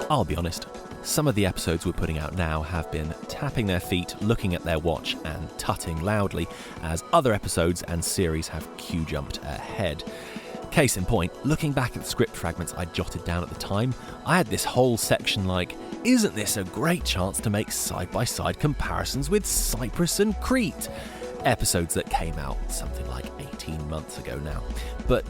I'll be honest, some of the episodes we're putting out now have been tapping their feet, looking at their watch and tutting loudly, as other episodes and series have queue-jumped ahead. Case in point, looking back at the script fragments I jotted down at the time, I had this whole section like, isn't this a great chance to make side-by-side comparisons with Cyprus and Crete? Episodes that came out something like 18 months ago now. But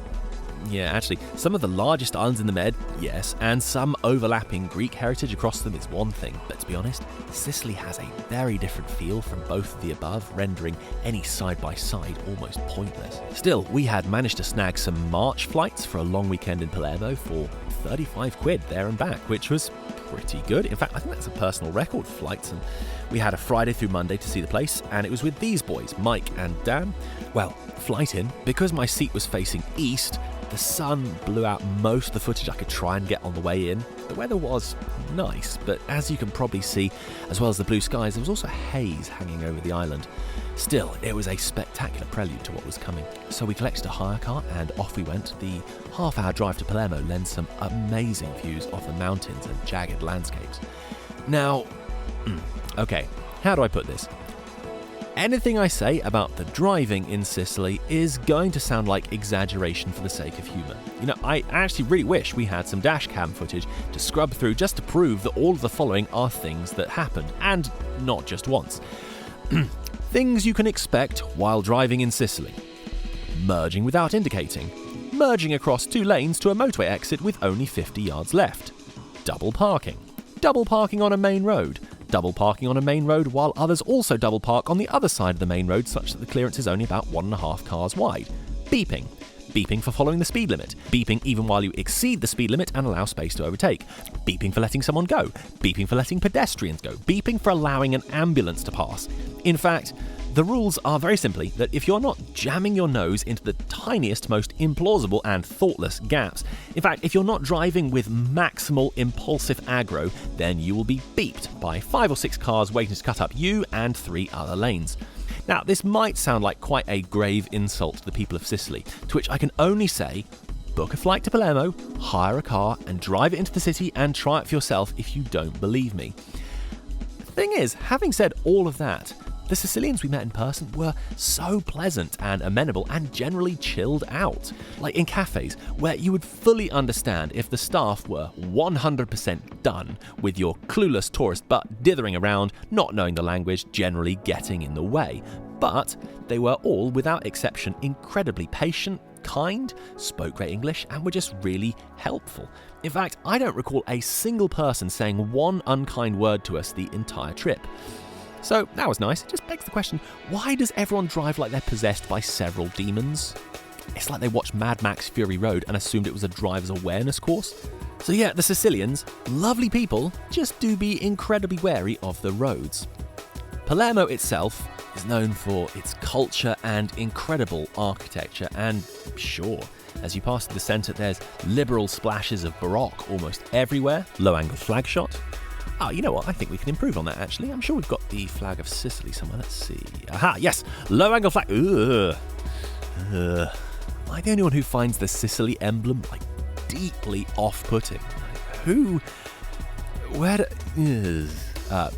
yeah, actually, some of the largest islands in the Med, yes, and some overlapping Greek heritage across them is one thing, but to be honest, Sicily has a very different feel from both of the above, rendering any side-by-side almost pointless. Still, we had managed to snag some March flights for a long weekend in Palermo for 35 quid there and back, which was pretty good. In fact, I think that's a personal record for flights, and we had a Friday through Monday to see the place, and it was with these boys, Mike and Dan. Well, flight in, because my seat was facing east, the sun blew out most of the footage I could try and get on the way in. The weather was nice, but as you can probably see, as well as the blue skies, there was also haze hanging over the island. Still, it was a spectacular prelude to what was coming. So we collected a hire car and off we went. The half-hour drive to Palermo lends some amazing views of the mountains and jagged landscapes. Now, okay, how do I put this? Anything I say about the driving in Sicily is going to sound like exaggeration for the sake of humour. You know, I actually really wish we had some dash cam footage to scrub through just to prove that all of the following are things that happened, and not just once. Things you can expect while driving in Sicily. Merging without indicating. Merging across two lanes to a motorway exit with only 50 yards left. Double parking. Double parking on a main road. Double parking on a main road while others also double park on the other side of the main road such that the clearance is only about 1.5 cars wide. Beeping. Beeping for following the speed limit. Beeping even while you exceed the speed limit and allow space to overtake. Beeping for letting someone go. Beeping for letting pedestrians go. Beeping for allowing an ambulance to pass. In fact, the rules are very simply that if you're not jamming your nose into the tiniest, most implausible and thoughtless gaps, in fact, if you're not driving with maximal impulsive aggro, then you will be beeped by 5 or 6 cars waiting to cut up you and 3 other lanes. Now, this might sound like quite a grave insult to the people of Sicily, to which I can only say, book a flight to Palermo, hire a car, and drive it into the city and try it for yourself if you don't believe me. The thing is, having said all of that, the Sicilians we met in person were so pleasant and amenable and generally chilled out. Like in cafes, where you would fully understand if the staff were 100% done with your clueless tourist butt dithering around, not knowing the language, generally getting in the way. But they were all, without exception, incredibly patient, kind, spoke great English, and were just really helpful. In fact, I don't recall a single person saying one unkind word to us the entire trip. So that was nice. It just begs the question, why does everyone drive like they're possessed by several demons? It's like they watched Mad Max Fury Road and assumed it was a driver's awareness course. So yeah, the Sicilians, lovely people, just do be incredibly wary of the roads. Palermo itself is known for its culture and incredible architecture, and sure, as you pass to the centre there's liberal splashes of Baroque almost everywhere, low-angle flag shot. Oh, you know what? I think we can improve on that, actually. I'm sure we've got the flag of Sicily somewhere. Let's see. Aha, yes! Low-angle flag. Ugh. Am I the only one who finds the Sicily emblem, deeply off-putting?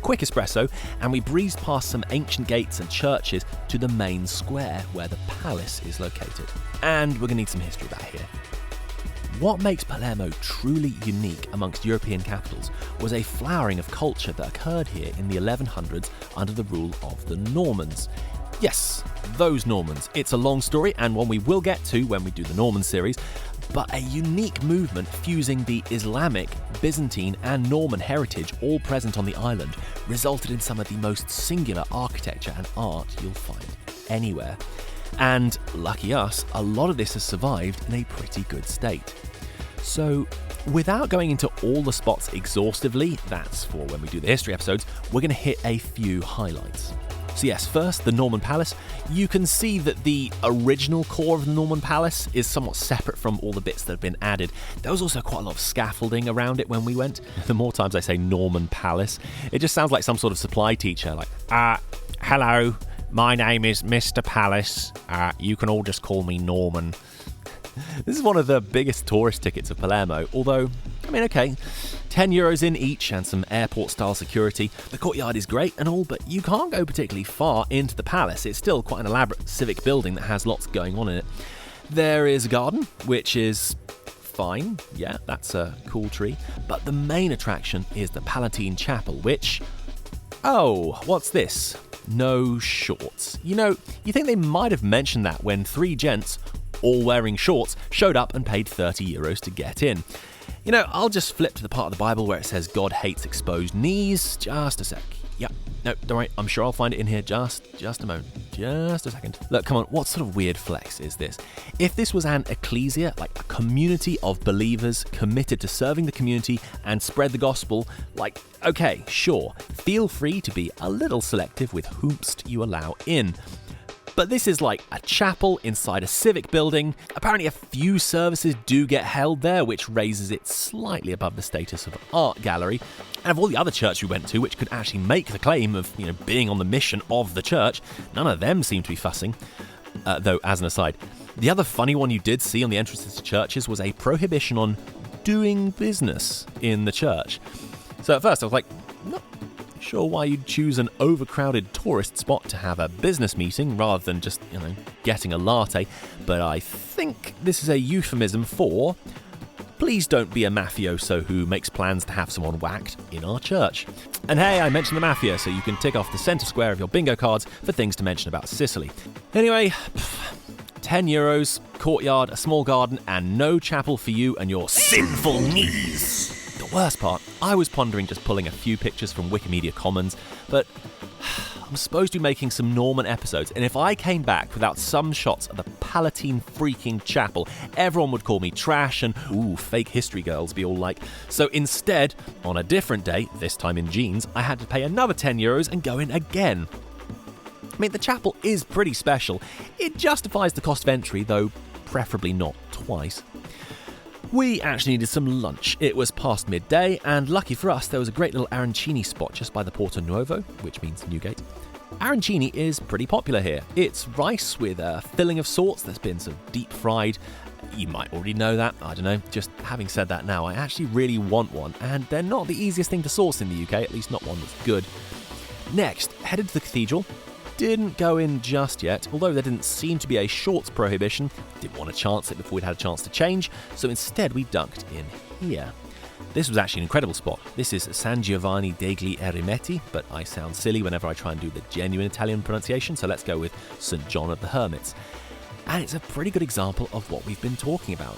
Quick espresso, and we breezed past some ancient gates and churches to the main square where the palace is located. And we're going to need some history about here. What makes Palermo truly unique amongst European capitals was a flowering of culture that occurred here in the 1100s under the rule of the Normans. Yes, those Normans. It's a long story and one we will get to when we do the Norman series, but a unique movement fusing the Islamic, Byzantine and Norman heritage all present on the island resulted in some of the most singular architecture and art you'll find anywhere. And lucky us, a lot of this has survived in a pretty good state. So, without going into all the spots exhaustively, that's for when we do the history episodes, we're going to hit a few highlights. So yes, first, the Norman Palace. You can see that the original core of the Norman Palace is somewhat separate from all the bits that have been added. There was also quite a lot of scaffolding around it when we went. The more times I say Norman Palace, it just sounds like some sort of supply teacher, hello, my name is Mr. Palace. You can all just call me Norman. This is one of the biggest tourist tickets of Palermo, although I mean, okay, €10 in each and some airport-style security. The courtyard is great and all, but you can't go particularly far into the palace. It's still quite an elaborate civic building that has lots going on in it. There is a garden, which is fine. Yeah, that's a cool tree. But the main attraction is the Palatine Chapel, which... Oh, what's this? No shorts. You know, you think they might have mentioned that when 3 gents, all wearing shorts, showed up and paid €30 to get in. You know, I'll just flip to the part of the Bible where it says God hates exposed knees. Just a sec. Yep. No, don't worry. I'm sure I'll find it in here. Just a moment. Just a second. Look, come on. What sort of weird flex is this? If this was an ecclesia, like a community of believers committed to serving the community and spread the gospel, like, okay, sure. Feel free to be a little selective with whomst you allow in. But this is like a chapel inside a civic building. Apparently a few services do get held there, which raises it slightly above the status of an art gallery. And of all the other churches we went to, which could actually make the claim of, being on the mission of the church, none of them seem to be fussing. Though, as an aside, the other funny one you did see on the entrances to churches was a prohibition on doing business in the church. So at first I was like, not sure why you'd choose an overcrowded tourist spot to have a business meeting rather than just, getting a latte. But I think this is a euphemism for, please don't be a mafioso who makes plans to have someone whacked in our church. And hey, I mentioned the mafia, so you can tick off the centre square of your bingo cards for things to mention about Sicily. Anyway, €10, courtyard, a small garden, and no chapel for you and your sinful knees. The worst part, I was pondering just pulling a few pictures from Wikimedia Commons, but I'm supposed to be making some Norman episodes, and if I came back without some shots of the Palatine freaking chapel, everyone would call me trash and, fake history girls be all like. So instead, on a different day, this time in jeans, I had to pay another €10 and go in again. I mean, the chapel is pretty special. It justifies the cost of entry, though preferably not twice. We actually needed some lunch. It was past midday, and lucky for us, there was a great little arancini spot just by the Porto Nuovo, which means Newgate. Arancini is pretty popular here. It's rice with a filling of sorts that's been sort of deep fried. You might already know that, I don't know. Just having said that now, I actually really want one, and they're not the easiest thing to source in the UK, at least not one that's good. Next, headed to the cathedral. Didn't go in just yet, although there didn't seem to be a shorts prohibition. Didn't want to chance it before we'd had a chance to change, so instead we dunked in here. This was actually an incredible spot. This is San Giovanni degli Eremiti, but I sound silly whenever I try and do the genuine Italian pronunciation, so let's go with St. John of the Hermits. And it's a pretty good example of what we've been talking about.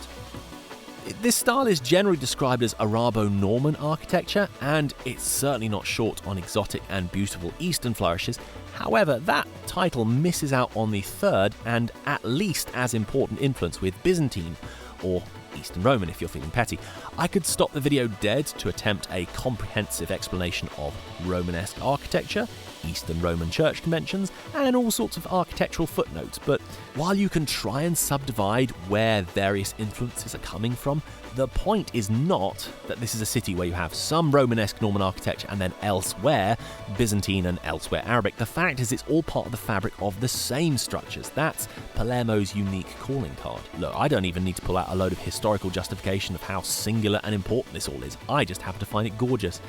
This style is generally described as Arabo Norman architecture, and it's certainly not short on exotic and beautiful Eastern flourishes. However, that title misses out on the third and at least as important influence with Byzantine, or Eastern Roman if you're feeling petty. I could stop the video dead to attempt a comprehensive explanation of Romanesque architecture, Eastern Roman church conventions, and all sorts of architectural footnotes, but while you can try and subdivide where various influences are coming from, the point is not that this is a city where you have some Romanesque Norman architecture and then elsewhere Byzantine and elsewhere Arabic. The fact is it's all part of the fabric of the same structures. That's Palermo's unique calling card. Look, I don't even need to pull out a load of historical justification of how singular and important this all is. I just happen to find it gorgeous.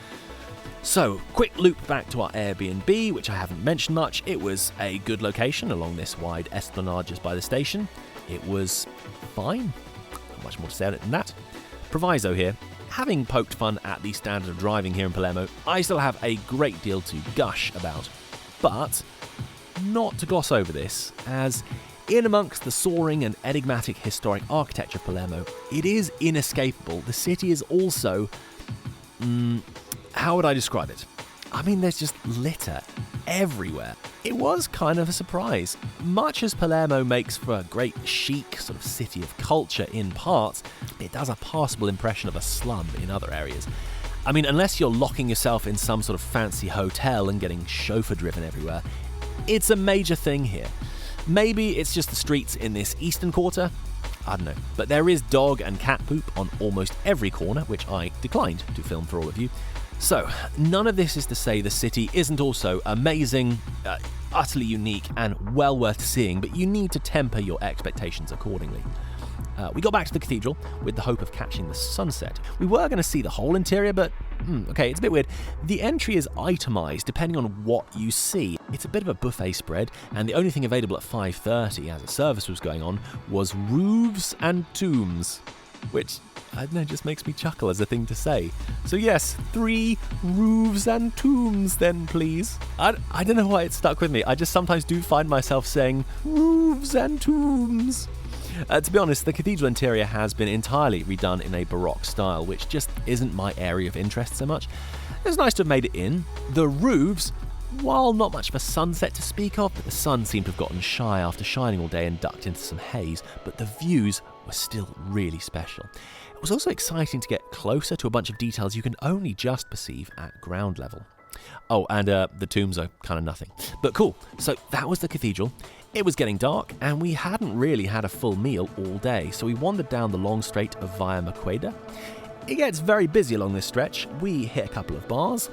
So, quick loop back to our Airbnb, which I haven't mentioned much. It was a good location along this wide esplanade just by the station. It was fine. Not much more to say on it than that. Proviso here. Having poked fun at the standard of driving here in Palermo, I still have a great deal to gush about. But not to gloss over this, as in amongst the soaring and enigmatic historic architecture of Palermo, it is inescapable. The city is also... how would I describe it? I mean, there's just litter everywhere. It was kind of a surprise. Much as Palermo makes for a great chic sort of city of culture in parts, it does a passable impression of a slum in other areas. I mean, unless you're locking yourself in some sort of fancy hotel and getting chauffeur driven everywhere, it's a major thing here. Maybe it's just the streets in this eastern quarter. I don't know. But there is dog and cat poop on almost every corner, which I declined to film for all of you. So, none of this is to say the city isn't also amazing, utterly unique, and well worth seeing, but you need to temper your expectations accordingly. We got back to the cathedral with the hope of catching the sunset. We were going to see the whole interior, but okay, it's a bit weird. The entry is itemised depending on what you see. It's a bit of a buffet spread, and the only thing available at 5:30 as a service was going on was roofs and tombs, which, I don't know, just makes me chuckle as a thing to say. So yes, 3 roofs and tombs then, please. I don't know why it stuck with me. I just sometimes do find myself saying roofs and tombs. To be honest, the cathedral interior has been entirely redone in a Baroque style, which just isn't my area of interest so much. It's nice to have made it in. The roofs, while not much of a sunset to speak of, the sun seemed to have gotten shy after shining all day and ducked into some haze, but the views were still really special. It was also exciting to get closer to a bunch of details you can only just perceive at ground level. Oh, and the tombs are kind of nothing. But cool, so that was the cathedral. It was getting dark, and we hadn't really had a full meal all day, so we wandered down the long straight of Via Maqueda. It gets very busy along this stretch. We hit a couple of bars,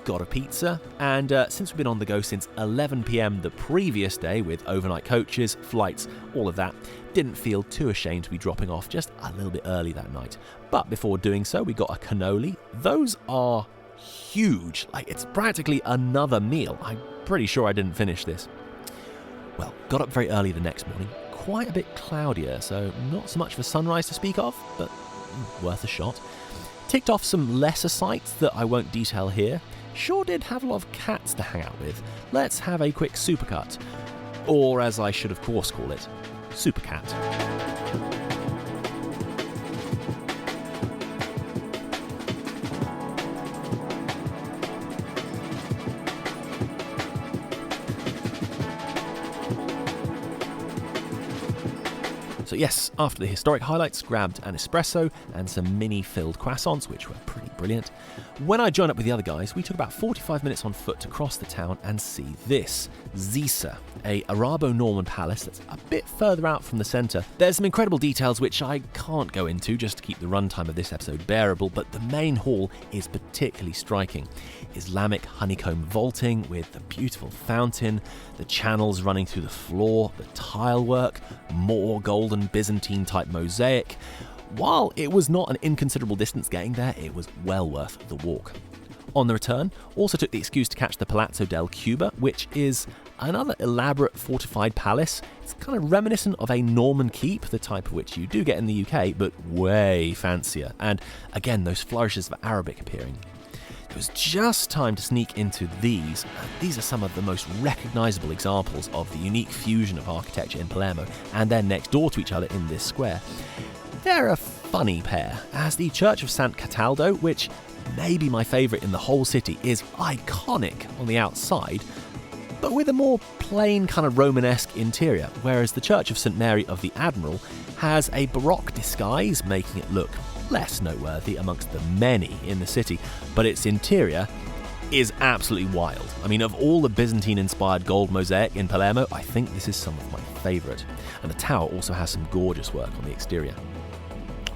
got a pizza, and since we've been on the go since 11 p.m. the previous day with overnight coaches, flights, all of that, didn't feel too ashamed to be dropping off just a little bit early that night. But before doing so, we got a cannoli. Those are huge. It's practically another meal. I'm pretty sure I didn't finish this. Well, got up very early the next morning, quite a bit cloudier, so not so much of a sunrise to speak of, but worth a shot. Ticked off some lesser sights that I won't detail here. Sure did have a lot of cats to hang out with. Let's have a quick supercut. Or, as I should of course call it, supercat. So yes, after the historic highlights, grabbed an espresso and some mini-filled croissants, which were pretty brilliant. When I joined up with the other guys, we took about 45 minutes on foot to cross the town and see this, Zisa, a Arabo Norman palace that's a bit further out from the centre. There's some incredible details which I can't go into just to keep the runtime of this episode bearable, but the main hall is particularly striking. Islamic honeycomb vaulting with the beautiful fountain, the channels running through the floor, the tile work, more golden Byzantine-type mosaic. While it was not an inconsiderable distance getting there, it was well worth the walk. On the return, also took the excuse to catch the Palazzo del Cuba, which is another elaborate fortified palace. It's kind of reminiscent of a Norman keep, the type of which you do get in the UK, but way fancier. And again, those flourishes of Arabic appearing. It was just time to sneak into these. These are some of the most recognisable examples of the unique fusion of architecture in Palermo, and they're next door to each other in this square. They're a funny pair, as the Church of Sant Cataldo, which may be my favourite in the whole city, is iconic on the outside, but with a more plain kind of Romanesque interior, whereas the Church of St Mary of the Admiral has a Baroque disguise, making it look less noteworthy amongst the many in the city, but its interior is absolutely wild. I mean, of all the Byzantine-inspired gold mosaic in Palermo, I think this is some of my favourite. And the tower also has some gorgeous work on the exterior.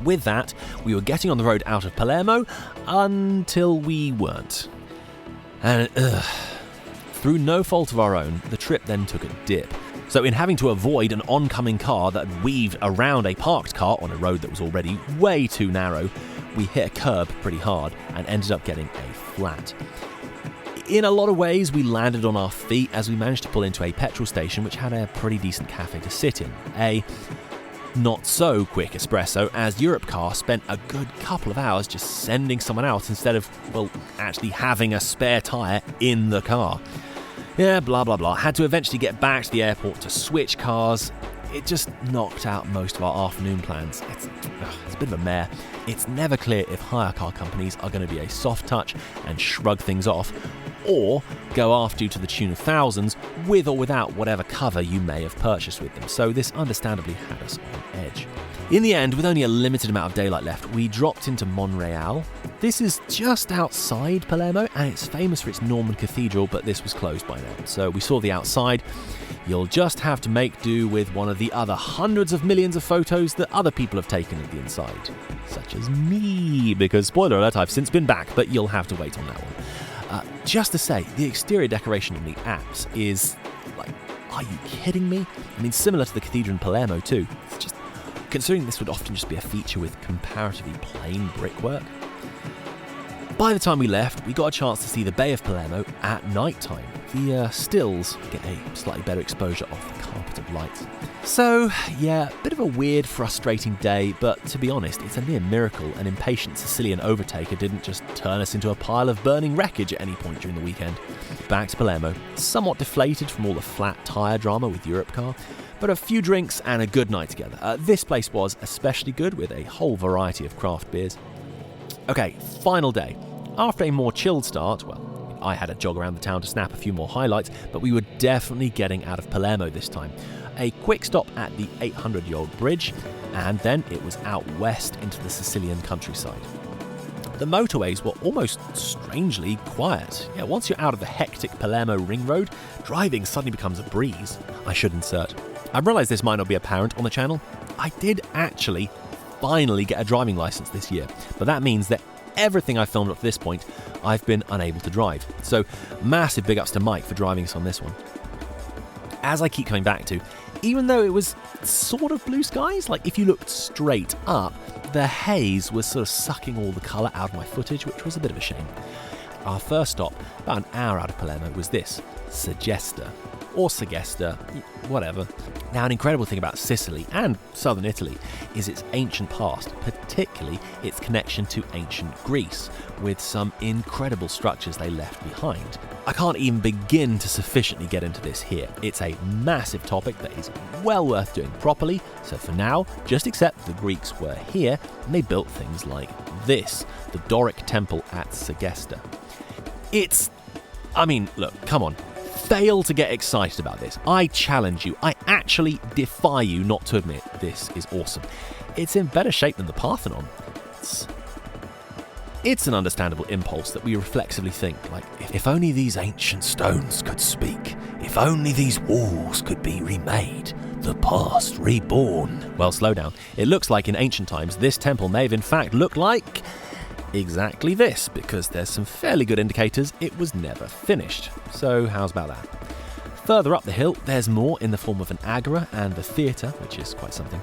With that, we were getting on the road out of Palermo until we weren't. And through no fault of our own, the trip then took a dip. So in having to avoid an oncoming car that had weaved around a parked car on a road that was already way too narrow, we hit a curb pretty hard and ended up getting a flat. In a lot of ways, we landed on our feet as we managed to pull into a petrol station which had a pretty decent cafe to sit in. A not so quick espresso, as Europcar spent a good couple of hours just sending someone out instead of, well, actually having a spare tyre in the car. Yeah, blah blah blah. Had to eventually get back to the airport to switch cars. It just knocked out most of our afternoon plans. It's a bit of a mare. It's never clear if hire car companies are going to be a soft touch and shrug things off, or go after you to the tune of thousands with or without whatever cover you may have purchased with them. So this understandably had us on edge. In the end, with only a limited amount of daylight left, we dropped into Monreale. This is just outside Palermo, and it's famous for its Norman cathedral, but this was closed by now. So we saw the outside, You'll just have to make do with one of the other hundreds of millions of photos that other people have taken of the inside. Such as me, because spoiler alert, I've since been back, but you'll have to wait on that one. Just to say, the exterior decoration in the apse is, like, are you kidding me? I mean, similar to the cathedral in Palermo too. It's just, considering this would often just be a feature with comparatively plain brickwork. By the time we left, we got a chance to see the Bay of Palermo at night time. The stills get a slightly better exposure of the carpet of lights. So, yeah, bit of a weird, frustrating day, but to be honest, it's a near miracle an impatient Sicilian overtaker didn't just turn us into a pile of burning wreckage at any point during the weekend. Back to Palermo, somewhat deflated from all the flat tyre drama with Europcar, but a few drinks and a good night together. This place was especially good with a whole variety of craft beers. Okay, final day. After a more chilled start, well, I had a jog around the town to snap a few more highlights, but we were definitely getting out of Palermo this time. A quick stop at the 800-year-old bridge, and then it was out west into the Sicilian countryside. The motorways were almost strangely quiet. Yeah, once you're out of the hectic Palermo ring road, driving suddenly becomes a breeze. I should insert. I realise this might not be apparent on the channel. I did actually finally get a driving licence this year, but that means that everything I've filmed up to this point, I've been unable to drive. So massive big ups to Mike for driving us on this one. As I keep coming back to, even though it was sort of blue skies, like if you looked straight up, the haze was sort of sucking all the colour out of my footage, which was a bit of a shame. Our first stop, about an hour out of Palermo, was this, Segesta, or Segesta, whatever. Now, an incredible thing about Sicily and southern Italy is its ancient past, particularly its connection to ancient Greece, with some incredible structures they left behind. I can't even begin to sufficiently get into this here. It's a massive topic that is well worth doing properly, so for now, just accept the Greeks were here and they built things like this, the Doric temple at Segesta. Look, come on. Fail to get excited about this. I challenge you. I actually defy you not to admit this is awesome. It's in better shape than the Parthenon. It's an understandable impulse that we reflexively think, like, if only these ancient stones could speak, if only these walls could be remade, the past reborn. Well, slow down. It looks like in ancient times this temple may have in fact looked like exactly this, because there's some fairly good indicators it was never finished. So how's about that? Further up the hill, there's more in the form of an agora and the theatre, which is quite something.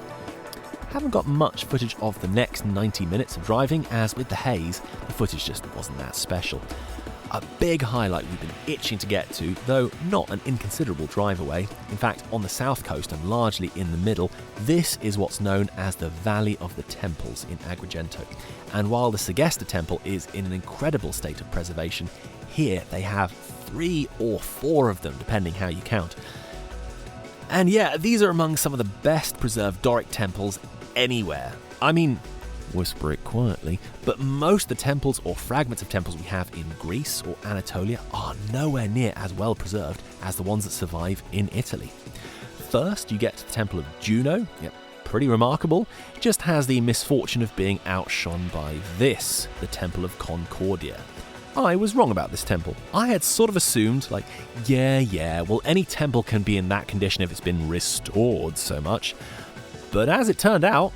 Haven't got much footage of the next 90 minutes of driving, as with the haze, the footage just wasn't that special. A big highlight we've been itching to get to, though not an inconsiderable drive away. In fact, on the south coast and largely in the middle, this is what's known as the Valley of the Temples in Agrigento. And while the Segesta temple is in an incredible state of preservation, here they have 3 or 4 of them, depending how you count. And yeah, these are among some of the best preserved Doric temples anywhere. I mean, whisper it quietly, but most of the temples or fragments of temples we have in Greece or Anatolia are nowhere near as well preserved as the ones that survive in Italy. First, you get to the Temple of Juno. Yep, pretty remarkable. It just has the misfortune of being outshone by this, the Temple of Concordia. I was wrong about this temple. I had sort of assumed, like, well, any temple can be in that condition if it's been restored so much. But as it turned out,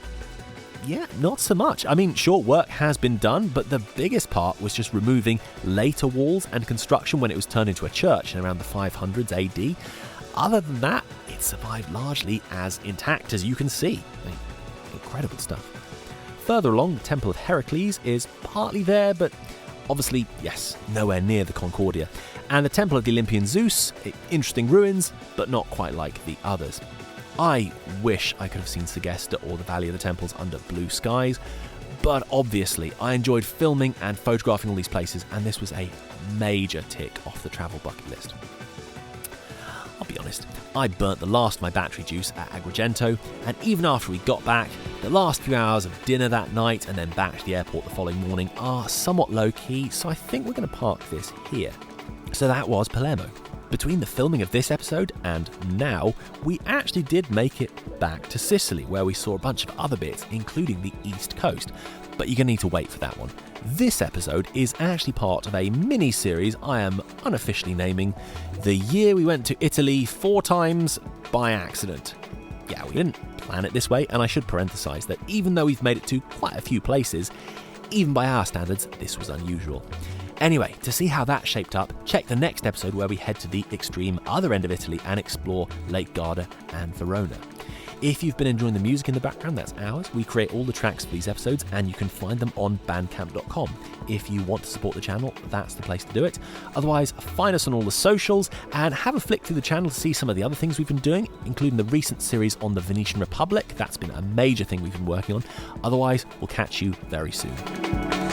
yeah, not so much. I mean, sure, work has been done, but the biggest part was just removing later walls and construction when it was turned into a church in around the 500s AD. Other than that, it survived largely as intact as you can see. I mean, incredible stuff. Further along, the Temple of Heracles is partly there, but obviously, yes, nowhere near the Concordia. And the Temple of the Olympian Zeus, interesting ruins, but not quite like the others. I wish I could have seen Segesta or the Valley of the Temples under blue skies, but obviously I enjoyed filming and photographing all these places, and this was a major tick off the travel bucket list. I'll be honest, I burnt the last of my battery juice at Agrigento, and even after we got back, the last few hours of dinner that night and then back to the airport the following morning are somewhat low-key, so I think we're going to park this here. So that was Palermo. Between the filming of this episode and now, we actually did make it back to Sicily, where we saw a bunch of other bits, including the East Coast. But you're going to need to wait for that one. This episode is actually part of a mini-series I am unofficially naming The Year We Went to Italy 4 Times by Accident. Yeah, we didn't plan it this way, and I should parenthesise that even though we've made it to quite a few places, even by our standards, this was unusual. Anyway, to see how that shaped up, check the next episode where we head to the extreme other end of Italy and explore Lake Garda and Verona. If you've been enjoying the music in the background, that's ours. We create all the tracks for these episodes and you can find them on bandcamp.com. If you want to support the channel, that's the place to do it. Otherwise, find us on all the socials and have a flick through the channel to see some of the other things we've been doing, including the recent series on the Venetian Republic. That's been a major thing we've been working on. Otherwise, we'll catch you very soon.